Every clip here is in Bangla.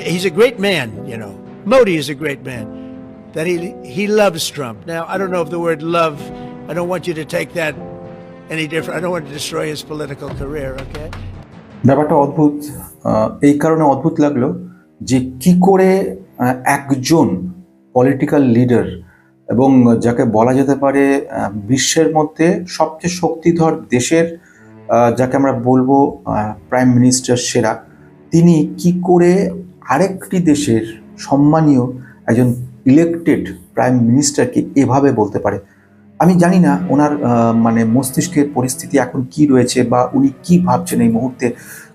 He's a great man, you know. Modi is a great man. That he loves Trump. Now, I don't know if the word love, I don't want you to take that any different. I don't want to destroy his political career, okay? ব্যাপারটা অদ্ভুত। এই কারণে অদ্ভুত লাগলো যে কি করে একজন পলিটিক্যাল লিডার এবং যাকে বলা যেতে পারে বিশ্বের মধ্যে সবচেয়ে শক্তিধর দেশের যাকে আমরা বলবো প্রাইম মিনিস্টার সেরা, তিনি কি করে আরেকটি দেশের সম্মানীয় একজন ইলেক্টেড প্রাইম মিনিস্টারকে এভাবে বলতে পারে। আমি জানি না ওনার মানে মস্তিষ্কের পরিস্থিতি এখন কি রয়েছে বা উনি কি ভাবছেন এই মুহূর্তে,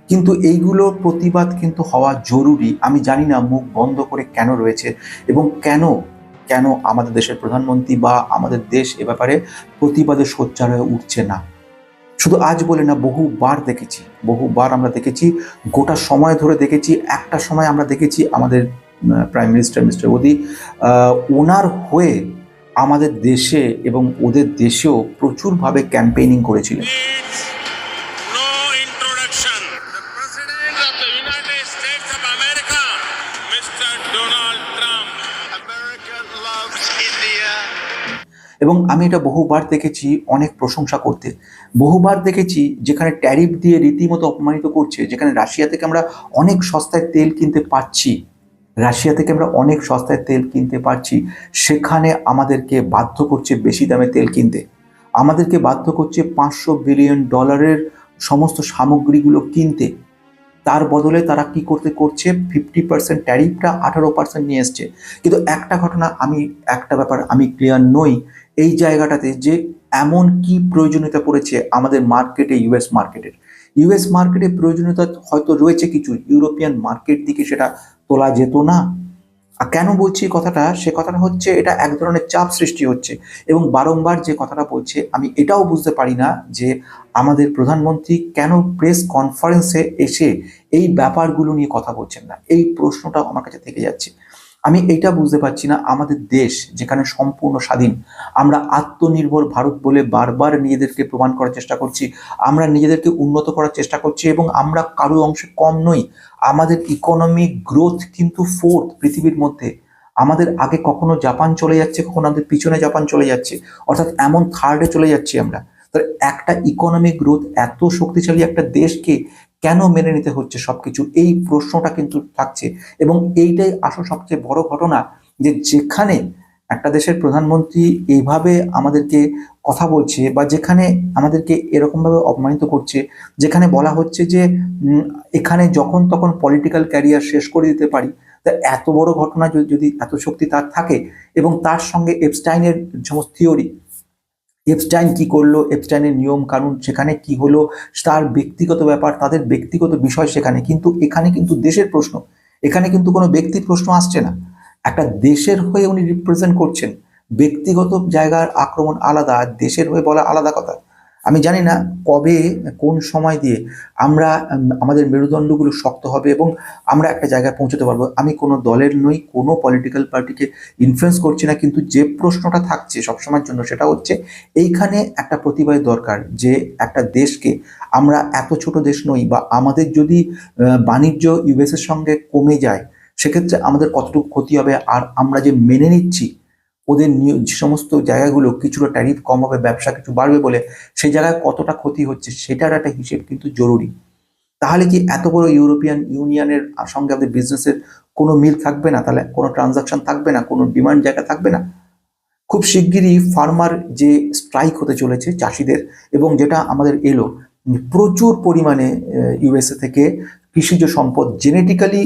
কিন্তু এইগুলোর প্রতিবাদ কিন্তু হওয়া জরুরি। আমি জানি না মুখ বন্ধ করে কেন রয়েছে এবং কেন কেন আমাদের দেশের প্রধানমন্ত্রী বা আমাদের দেশ এ ব্যাপারে প্রতিবাদে সোচ্চার হয়ে উঠছে না। শুধু আজ বলে না, বহুবার আমরা দেখেছি, গোটা সময় ধরে দেখেছি। একটা সময় আমরা দেখেছি আমাদের প্রাইম মিনিস্টার মিস্টার মোদি ওনার হয়ে আমাদের দেশে এবং ওদের দেশেও প্রচুরভাবে ক্যাম্পেইনিং করেছিলেন। এবং আমি এটা বহুবার দেখেছি অনেক প্রশংসা করতে, বহুবার দেখেছি যেখানে ট্যারিফ দিয়ে রীতিমতো অপমানিত করছে, যেখানে রাশিয়া থেকে আমরা অনেক সস্তায় তেল কিনতে পারছি, সেখানে আমাদেরকে বাধ্য করছে বেশি দামে তেল কিনতে, আমাদেরকে বাধ্য করছে $500 বিলিয়ন সমস্ত সামগ্রীগুলো কিনতে। তার বদলে তারা কি করছে 50% ট্যারিফটা 18% নিয়ে এসছে। কিন্তু একটা ব্যাপার আমি ক্লিয়ার নই এই জায়গাটাতে, যে এমন কি প্রয়োজনীয়তা পড়েছে আমাদের মার্কেটে, ইউএস মার্কেটে প্রয়োজনীয়তা হয়তো রয়েছে কিছু, ইউরোপিয়ান মার্কেট দিকে সেটা তোলা যেত না। আর কেন বলছি কথাটা, সে কথাটা হচ্ছে এটা এক ধরনের চাপ সৃষ্টি হচ্ছে। এবং বারংবার যে কথাটা বলছে, আমি এটাও বুঝতে পারি না যে আমাদের প্রধানমন্ত্রী কেন প্রেস কনফারেন্সে এসে এই ব্যাপারগুলো নিয়ে কথা বলছেন না। এই প্রশ্নটা আমার কাছে থেকে যাচ্ছে। আমি এইটা বুঝতে পারছি না, আমাদের দেশ যেখানে সম্পূর্ণ স্বাধীন, আমরা আত্মনির্ভর ভারত বলে বারবার নিজেদেরকে প্রমাণ করার চেষ্টা করছি, আমরা নিজেদেরকে উন্নত করার চেষ্টা করছি এবং আমরা কারো অংশে কম নই। আমাদের ইকোনমিক গ্রোথ কিন্তু 4th পৃথিবীর মধ্যে। আমাদের আগে কখনো জাপান চলে যাচ্ছে, কখনো আমাদের পিছনে জাপান চলে যাচ্ছে, অর্থাৎ এমন 3rd-এ চলে যাচ্ছি আমরা। তাহলে একটা ইকোনমিক গ্রোথ এত শক্তিশালী একটা দেশকে কেন মেনে নিতে হচ্ছে সবকিছু, এই প্রশ্নটা কিন্তু থাকছে। এবং এইটাই আসল সবচেয়ে বড় ঘটনা, যে যেখানে একটা দেশের প্রধানমন্ত্রী এইভাবে আমাদেরকে কথা বলছে বা যেখানে আমাদেরকে এরকমভাবে অপমানিত করছে, যেখানে বলা হচ্ছে যে এখানে যখন তখন পলিটিক্যাল ক্যারিয়ার শেষ করে দিতে পারি, তা এত বড় ঘটনা যদি এত শক্তি তার থাকে, এবং তার সঙ্গে এপস্টাইনের সমস্ত থিওরি, এপস্টাইন কি করলো, এপস্টাইনের নিয়ম কানুন, সেখানে কি হলো, তার ব্যক্তিগত ব্যাপার, তাদের ব্যক্তিগত বিষয় সেখানে, কিন্তু এখানে কিন্তু দেশের প্রশ্ন, এখানে কিন্তু কোনো ব্যক্তির প্রশ্ন আসছে না। একটা দেশের হয়ে উনি রিপ্রেজেন্ট করছেন, ব্যক্তিগত জায়গার আক্রমণ আলাদা, দেশের হয়ে বলা আলাদা কথা। আমি জানি না কবে কোন সময় দিয়ে আমরা আমাদের মেরুদণ্ডগুলো শক্ত হবে এবং আমরা একটা জায়গায় পৌঁছতে পারবো। আমি কোনো দলের নই, কোনো পলিটিক্যাল পার্টিকে ইনফ্লুয়েন্স করছি না, কিন্তু যে প্রশ্নটা থাকছে সবসময়ের জন্য সেটা হচ্ছে এইখানে একটা প্রতিবাদ দরকার, যে একটা দেশকে, আমরা এত ছোট দেশ নই, বা আমাদের যদি বাণিজ্য ইউএসের সঙ্গে কমে যায় সেক্ষেত্রে আমাদের কতটুকু ক্ষতি হবে, আর আমরা যে মেনে নিচ্ছি ওদের যে সমস্ত জায়গাগুলো কিছুটা ট্যারিফ কম হবে, ব্যবসা কিছু বাড়বে বলে, সেই জায়গায় কতটা ক্ষতি হচ্ছে সেটার একটা হিসেব কিন্তু জরুরি। তাহলে কি এত বড় ইউরোপিয়ান ইউনিয়নের সঙ্গে আমাদের বিজনেসের কোনো মিল থাকবে না? তাহলে কোনো ট্রানজাকশন থাকবে না, কোনো ডিমান্ড জায়গা থাকবে না? খুব শিগগিরই ফার্মার যে স্ট্রাইক হতে চলেছে চাষিদের, এবং যেটা আমাদের এলো, প্রচুর পরিমাণে ইউএসএ থেকে কৃষিজ সম্পদ, জেনেটিক্যালি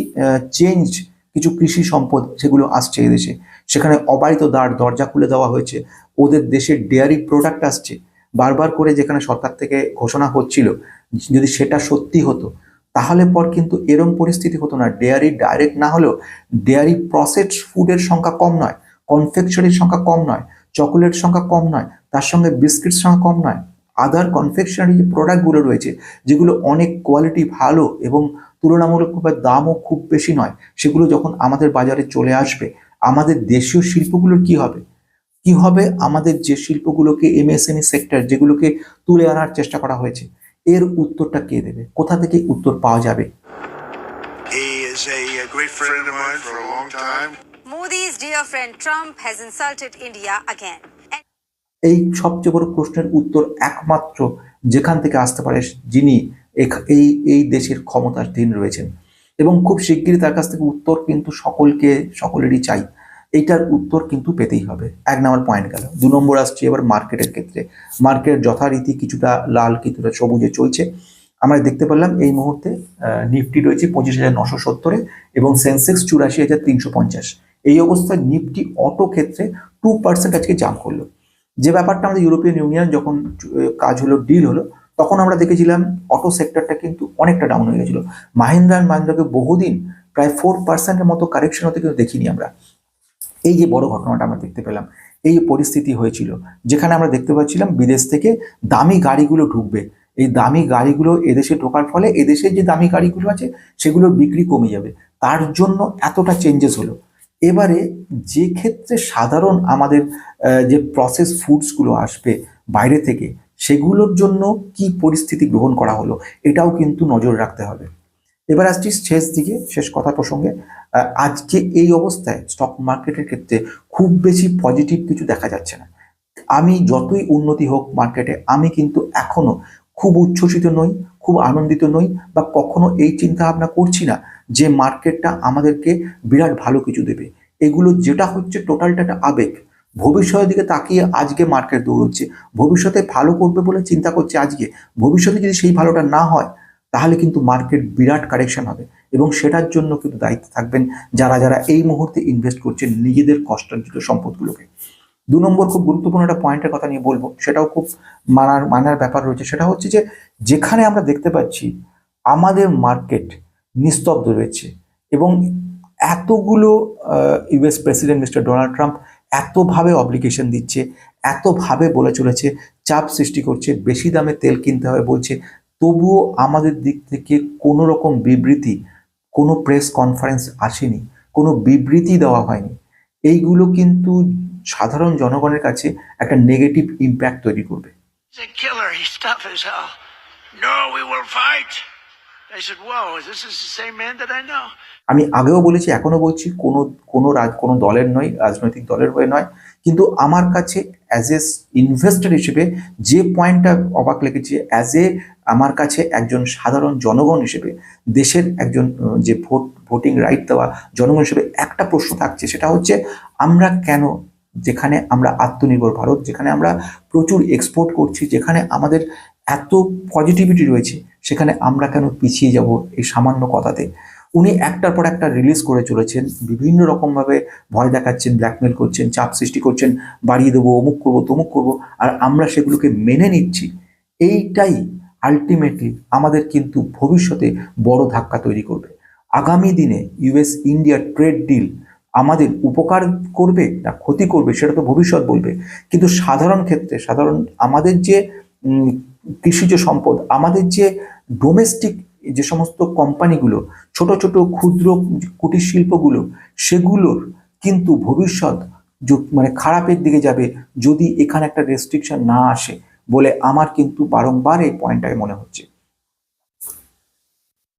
চেঞ্জ কিছু কৃষি সম্পদ সেগুলো আসছে এদেশে, সেখানে অবারিত দরজা খুলে দেওয়া হয়েছে। ওদের দেশের ডেয়ারি প্রোডাক্ট আসছে বারবার করে, যেখানে সরকার থেকে ঘোষণা হচ্ছিল যদি সেটা সত্যি হতো তাহলে পর কিন্তু এরম পরিস্থিতি হতো না। ডেয়ারি ডাইরেক্ট না হলেও ডেয়ারি প্রসেসড ফুডের সংখ্যা কম নয়, কনফেকশনারির সংখ্যা কম নয়, চকোলেট সংখ্যা কম নয়, তার সঙ্গে বিস্কিট সংখ্যা কম নয়, আদার কনফেকশনারি যে প্রোডাক্টগুলো রয়েছে যেগুলো অনেক কোয়ালিটি ভালো এবং তুলনামূলকভাবে দামও খুব বেশি নয়, সেগুলো যখন আমাদের বাজারে চলে আসবে, আমাদের দেশীয় শিল্পগুলোর কি হবে? কি হবে আমাদের যে শিল্পগুলোকে, এমএসএমই সেক্টর যেগুলোকে তুলে আনার চেষ্টা করা হয়েছে, এর উত্তরটা কে দেবে? কোথা থেকে উত্তর পাওয়া যাবে? He is a great friend of mine for a long time. Modi's dear friend Trump has insulted India again. এই সবচেয়ে বড় প্রশ্নের উত্তর একমাত্র যেখান থেকে আসতে পারে যিনি এই দেশের ক্ষমতাধীন রয়েছেন, এবং খুব শিগগিরই তার কাছ থেকে উত্তর কিন্তু সকলেরই চাই। এইটার উত্তর কিন্তু পেতেই হবে। 1 নম্বর পয়েন্ট গেল। 2 নম্বর আসছে এবার মার্কেটের ক্ষেত্রে। মার্কেট যথারীতি কিছুটা লাল কিছুটা সবুজে চলছে। আমরা দেখতে পেলাম এই মুহূর্তে নিফটি রয়েছে 25,970-এ এবং সেন্সেক্স 84,350। এই অবস্থায় নিফটি অটো ক্ষেত্রে 2% আজকে জাম্প করলো। যে ব্যাপারটা আমাদের ইউরোপিয়ান ইউনিয়ন যখন কাজ হলো, ডিল হলো, তখন আমরা দেখেছিলাম অটো সেক্টরটা কিন্তু অনেকটা ডাউন হয়ে গেছিল। মাহিন্দ্রা অ্যান্ড মাহিন্দ্রাকে বহুদিন প্রায় 4%-এর মতো কারেকশন হতে কিন্তু দেখিনি আমরা। এই যে বড় ঘটনাটা আমরা দেখতে পেলাম, এই পরিস্থিতি হয়েছিল যেখানে আমরা দেখতে পাচ্ছিলাম বিদেশ থেকে দামি গাড়িগুলো ঢুকবে। এই দামি গাড়িগুলো এদেশে ঢোকার ফলে এদেশের যে দামি গাড়িগুলো আছে সেগুলোর বিক্রি কমে যাবে, তার জন্য এতটা চেঞ্জেস হলো। এবারে যে ক্ষেত্রে সাধারণ আমাদের যে প্রসেস ফুডসগুলো আসবে বাইরে থেকে, সেগুলোর জন্য কি পরিস্থিতি গ্রহণ করা হলো এটাও কিন্তু নজর রাখতে হবে। এবার আসছি শেষ দিকে, শেষ কথা প্রসঙ্গে। আজকে এই অবস্থায় স্টক মার্কেটের ক্ষেত্রে খুব বেশি পজিটিভ কিছু দেখা যাচ্ছে না। আমি যতই উন্নতি হোক মার্কেটে, আমি কিন্তু এখনো খুব উচ্ছ্বসিত নই, খুব আনন্দিত নই, বা কখনো এই চিন্তা ভাবনা করছি না যে মার্কেটটা আমাদেরকে বিরাট ভালো কিছু দেবে। এগুলো যেটা হচ্ছে টোটালটা একটা আবেগ। ভবিষ্যতের দিকে তাকিয়ে আজকে মার্কেট দৌড়চ্ছে, ভবিষ্যতে ভালো করবে বলে চিন্তা করছে আজকে। ভবিষ্যতে যদি সেই ভালোটা না হয় তাহলে কিন্তু মার্কেট বিরাট কারেকশন হবে, এবং সেটার জন্য কিন্তু দায়িত্ব থাকবেন যারা যারা এই মুহূর্তে ইনভেস্ট করছেন নিজেদের কষ্টার্জিত সম্পদগুলোকে। 2 নম্বর খুব গুরুত্বপূর্ণ একটা পয়েন্টের কথা নিয়ে বলবো, সেটাও খুব মানার ব্যাপার রয়েছে। সেটা হচ্ছে যে যেখানে আমরা দেখতে পাচ্ছি আমাদের মার্কেট নিস্তব্ধ রয়েছে, এবং এতগুলো US president mister Donald Trump এতভাবে অব্লিগেশন দিচ্ছে, এতভাবে বলে চলেছে, চাপ সৃষ্টি করছে, বেশি দামে তেল কিনতে হবে বলছে, তবুও আমাদের দিক থেকে কোনো রকম বিবৃতি, কোনো প্রেস কনফারেন্স আসেনি, কোনো বিবৃতি দেওয়া হয়নি। এইগুলো কিন্তু সাধারণ জনগণের কাছে একটা নেগেটিভ ইম্প্যাক্ট তৈরি করবে। He's a killer. He's tough as hell. No, we will fight. I said, whoa, this is the same man that I know. আমি আগেও বলেছি, এখনো বলছি, কোনো দলের নয়, রাজনৈতিক দলের হয়ে নয়, কিন্তু আমার কাছে অ্যাজ এ ইনভেস্টর হিসেবে যে পয়েন্টটা অবাক লেগেছে, আমার কাছে একজন সাধারণ জনগণ হিসেবে, দেশের একজন যে ভোটিং রাইট দেওয়া জনগণ হিসেবে একটা প্রশ্ন থাকছে, সেটা হচ্ছে আমরা কেন, যেখানে আমরা আত্মনির্ভর ভারত, যেখানে আমরা প্রচুর এক্সপোর্ট করছি, যেখানে আমাদের এত পজিটিভিটি রয়েছে, সেখানে আমরা কেন পিছিয়ে যাব এই সামান্য কথাতে। উনি একটার পর একটা রিলিজ করে চলেছেন, বিভিন্ন রকমভাবে ভয় দেখাচ্ছেন, ব্ল্যাকমেল করছেন, চাপ সৃষ্টি করছেন, বাড়িয়ে দেবো, অমুক করবো, তমুক করবো, আর আমরা সেগুলোকে মেনে নিচ্ছি। এইটাই আলটিমেটলি আমাদের কিন্তু ভবিষ্যতে বড় ধাক্কা তৈরি করবে। আগামী দিনে ইউএস ইন্ডিয়া ট্রেড ডিল আমাদের উপকার করবে না ক্ষতি করবে সেটা তো ভবিষ্যৎ বলবে, কিন্তু সাধারণ আমাদের যে কৃষিজ সম্পদ, আমাদের যে ডোমেস্টিক যে সমস্ত কোম্পানিগুলো, ছোট ছোট ক্ষুদ্র কুটির শিল্পগুলো, সেগুলোর কিন্তু ভবিষ্যৎ মানে খারাপের দিকে যাবে যদি এখানে একটা রেস্ট্রিকশন না আসে বলে আমার কিন্তু বারংবার এই পয়েন্টটাই মনে হচ্ছে।